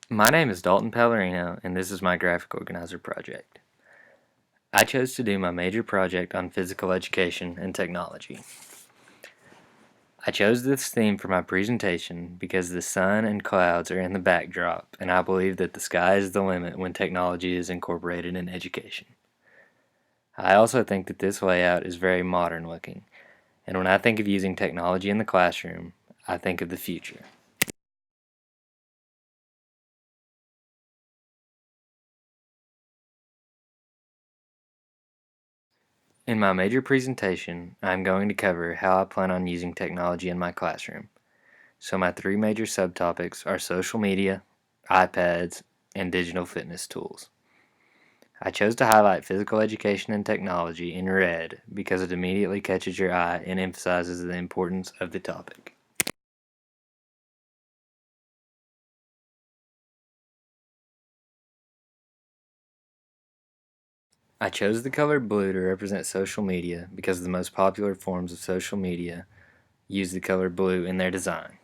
My name is Dalton Pellerino, and this is my graphic organizer project. I chose to do my major project on physical education and technology. I chose this theme for my presentation because the sun and clouds are in the backdrop, and I believe that the sky is the limit when technology is incorporated in education. I also think that this layout is very modern looking, and when I think of using technology in the classroom, I think of the future. In my major presentation, I am going to cover how I plan on using technology in my classroom. So my three major subtopics are social media, iPads, and digital fitness tools. I chose to highlight physical education and technology in red because it immediately catches your eye and emphasizes the importance of the topic. I chose the color blue to represent social media because the most popular forms of social media use the color blue in their design.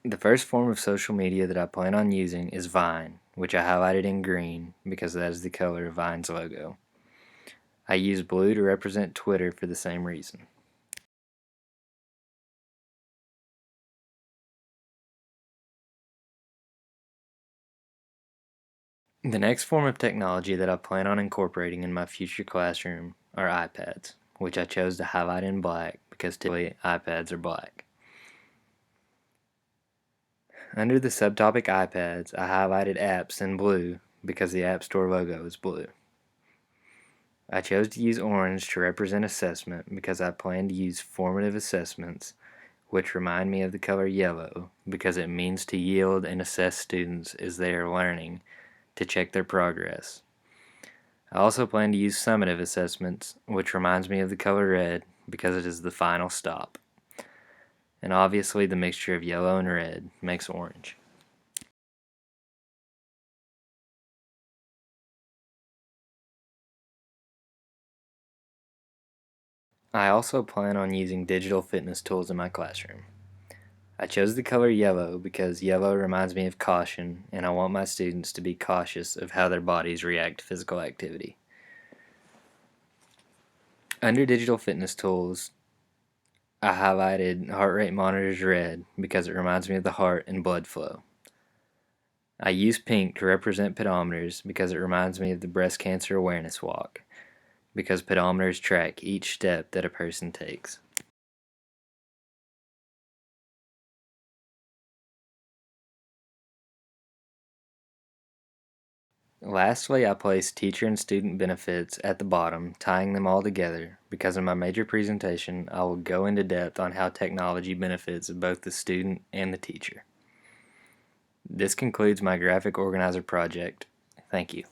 The first form of social media that I plan on using is Vine, which I highlighted in green because that is the color of Vine's logo. I use blue to represent Twitter for the same reason. The next form of technology that I plan on incorporating in my future classroom are iPads, which I chose to highlight in black because typically iPads are black. Under the subtopic iPads, I highlighted apps in blue because the App Store logo is blue. I chose to use orange to represent assessment because I plan to use formative assessments, which remind me of the color yellow because it means to yield and assess students as they are learning to check their progress. I also plan to use summative assessments, which reminds me of the color red because it is the final stop. And obviously the mixture of yellow and red makes orange. I also plan on using digital fitness tools in my classroom. I chose the color yellow because yellow reminds me of caution, and I want my students to be cautious of how their bodies react to physical activity. Under digital fitness tools, I highlighted heart rate monitors red because it reminds me of the heart and blood flow. I use pink to represent pedometers because it reminds me of the breast cancer awareness walk, because pedometers track each step that a person takes. Lastly, I place teacher and student benefits at the bottom, tying them all together, because in my major presentation I will go into depth on how technology benefits both the student and the teacher. This concludes my graphic organizer project. Thank you.